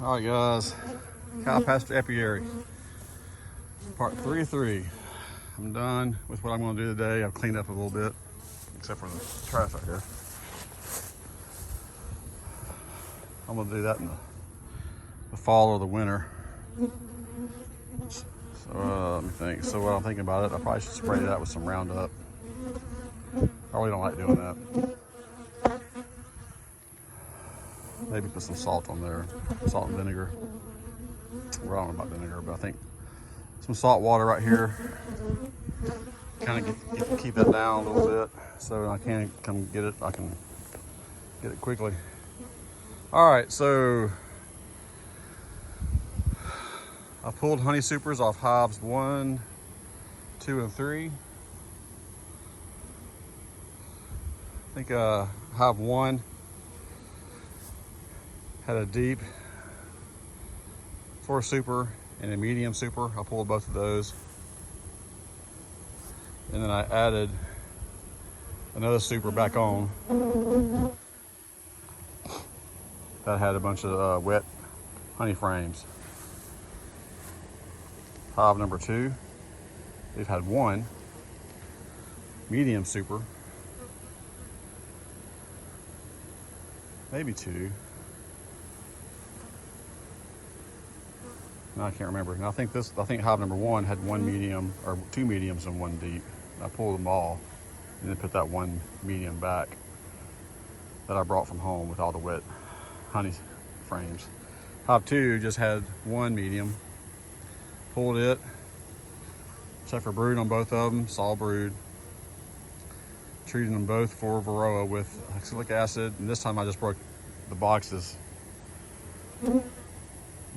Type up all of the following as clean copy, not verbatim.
All right, guys, cow pasture apiary, part 3 of 3. I'm done with what I'm going to do today. I've cleaned up a little bit, except for the trash out here. I'm going to do that in the fall or the winter. So let me think. So what I'm thinking about it, I probably should spray that with some Roundup. I really don't like doing that. Maybe put some salt on there, salt and vinegar. Well, I don't know about vinegar, but I think some salt water right here. Kind of keep that down a little bit so I can come get it. I can get it quickly. All right, so I pulled honey supers off hives 1, 2, and 3. I think hive 1 had a deep 4 super and a medium super. I pulled both of those. And then I added another super back on that had a bunch of wet honey frames. Hive number 2, they've had 1 medium super, maybe 2. No, I can't remember. And I think hive number 1 had 1 medium or 2 mediums and 1 deep. I pulled them all and then put that 1 medium back that I brought from home with all the wet honey frames. Hive 2 just had 1 medium. Pulled it, checked for brood on both of them, saw brood. Treated them both for varroa with oxalic acid, and this time I just broke the boxes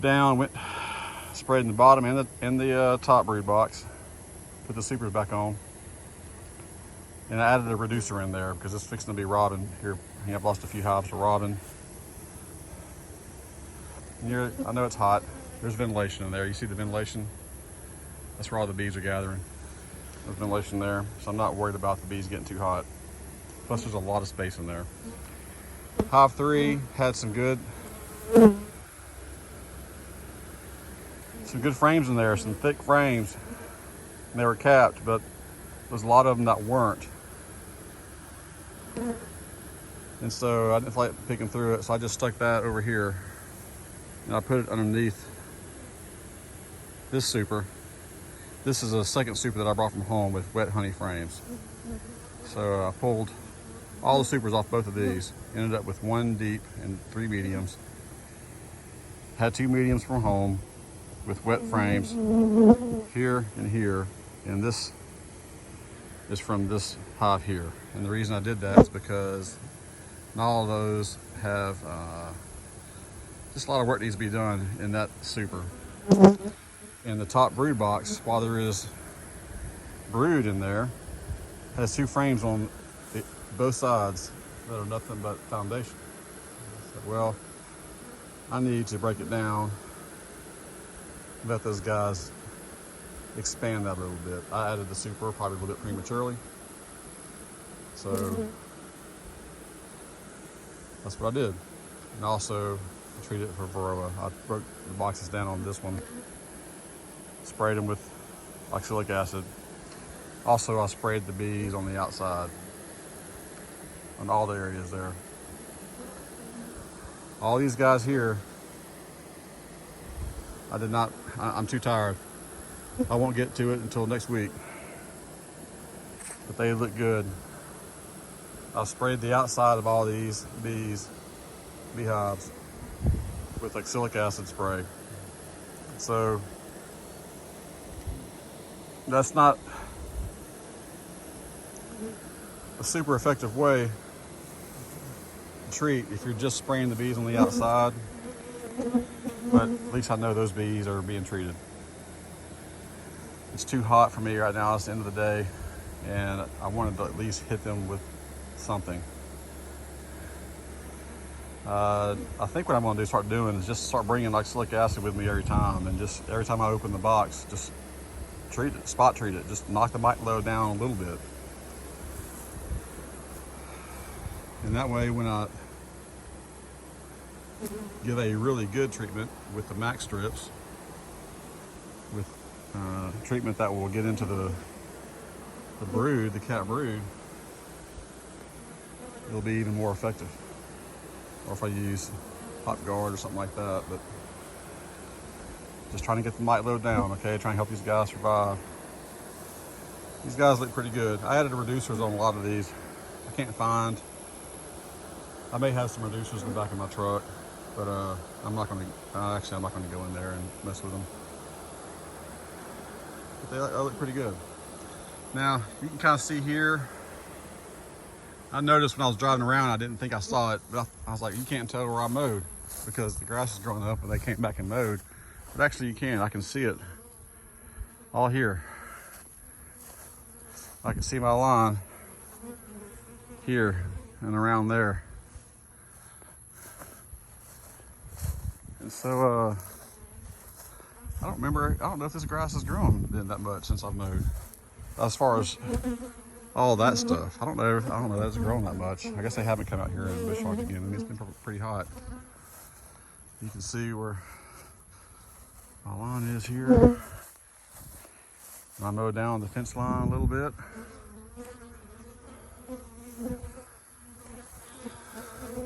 down, sprayed in the bottom and the top brood box, put the supers back on, and I added a reducer in there because it's fixing to be rotting here. I've lost a few hives to rotting. I know it's hot. There's ventilation in there. You see the ventilation? That's where all the bees are gathering. There's ventilation there, so I'm not worried about the bees getting too hot. Plus there's a lot of space in there. Hive 3 had some good frames in there, some thick frames. And they were capped, but there's a lot of them that weren't. And so I didn't feel like picking through it, so I just stuck that over here. And I put it underneath this super. This is a second super that I brought from home with wet honey frames. So I pulled all the supers off both of these. Ended up with 1 deep and 3 mediums. Had 2 mediums from home with wet frames here and here. And this is from this hive here. And the reason I did that is because not all of those have just a lot of work needs to be done in that super. In the top brood box, while there is brood in there, has 2 frames on both sides that are nothing but foundation. So, well, I need to break it down, let those guys expand that a little bit. I added the super probably a little bit prematurely. So that's what I did. And also I treated it for varroa. I broke the boxes down on this one. Sprayed them with oxalic acid. Also, I sprayed the bees on the outside, on all the areas there. All these guys here, I'm too tired. I won't get to it until next week. But they look good. I sprayed the outside of all these beehives with oxalic acid spray. So that's not a super effective way to treat if you're just spraying the bees on the outside, but at least I know those bees are being treated. It's too hot for me right now. It's the end of the day, and I wanted to at least hit them with something. I think what I'm going to start doing is just start bringing oxalic acid with me every time, and just every time I open the box, just treat it, spot treat it, just knock the mite load down a little bit. And that way when give a really good treatment with the max strips, with treatment that will get into the brood, the cat brood, it'll be even more effective. Or if I use hot guard or something like that, but just trying to get the mite load down, okay? Trying to help these guys survive. These guys look pretty good. I added reducers on a lot of these. I can't find, I may have some reducers in the back of my truck, but I'm not gonna, actually I'm not gonna go in there and mess with them. But they look pretty good. Now, you can kind of see here, I noticed when I was driving around, I didn't think I saw it, but I was like, you can't tell where I mowed because the grass is growing up and they came back and mowed. But actually you can, I can see it all here. I can see my line here and around there. And so, I don't know if this grass has grown that much since I've mowed. As far as all that stuff, I don't know that it's grown that much. I guess they haven't come out here in bush hog again. I mean, it's been pretty hot. You can see where my line is here. I mow down the fence line a little bit.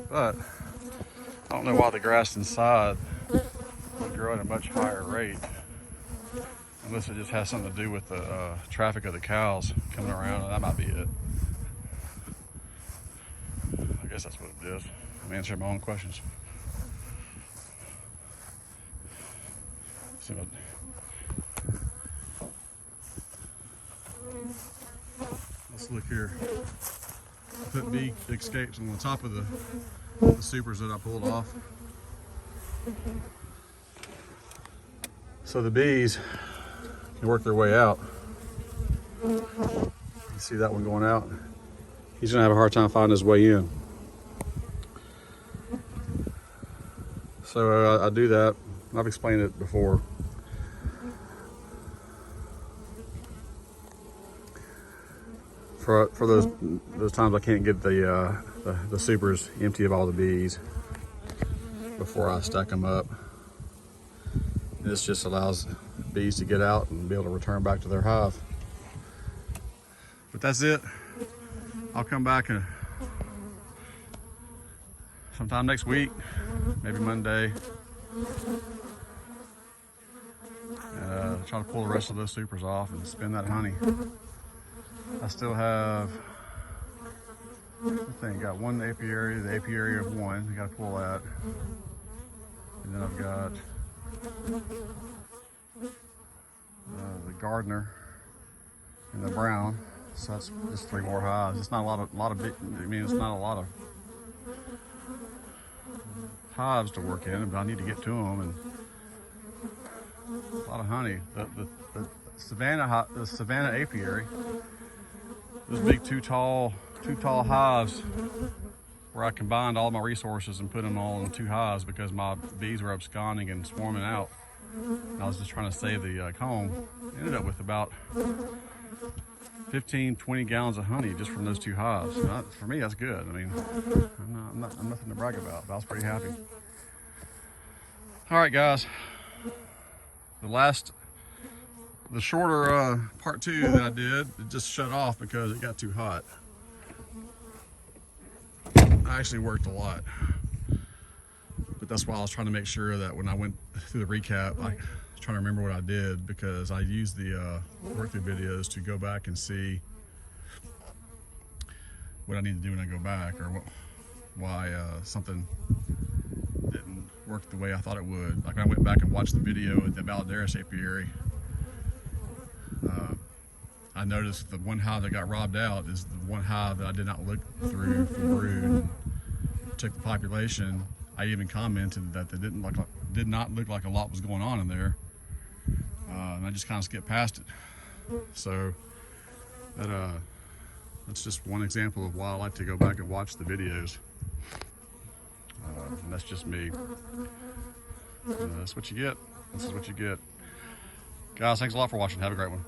But I don't know why the grass inside would grow at a much higher rate, unless it just has something to do with the traffic of the cows coming around, and that might be it. I guess that's what it is. I'm answering my own questions. So, let's look here. Put bee escapes on the top of the supers that I pulled off. So the bees can work their way out. You see that one going out? He's gonna have a hard time finding his way in. So I do that. I've explained it before. For those times I can't get the supers empty of all the bees before I stack them up. This just allows bees to get out and be able to return back to their hive. But that's it. I'll come back sometime next week, maybe Monday. Try to pull the rest of those supers off and spin that honey. I still have, I think, got one apiary, the apiary of one. I got to pull that. And then I've got the gardener and the brown. So that's just 3 more hives. It's not a lot of big, I mean, it's not a lot of hives to work in, but I need to get to them, and a lot of honey. The Savannah apiary, those big two tall hives, where I combined all my resources and put them all in 2 hives because my bees were absconding and swarming out. And I was just trying to save the comb. Ended up with about 15-20 gallons of honey just from those 2 hives. So for me, that's good. I mean, I'm nothing to brag about, but I was pretty happy. All right, guys. The shorter part 2 that I did, it just shut off because it got too hot. I actually worked a lot, but that's why I was trying to make sure that when I went through the recap, I was trying to remember what I did, because I used the work through videos to go back and see what I need to do when I go back, or why something didn't work the way I thought it would. Like when I went back and watched the video at the Valadares apiary, I noticed the one hive that got robbed out is the one hive that I did not look through for brood and took the population. I even commented that they did not look like a lot was going on in there, and I just kind of skipped past it. So that's just one example of why I like to go back and watch the videos. And that's just me. That's what you get. This is what you get. Guys, thanks a lot for watching. Have a great one.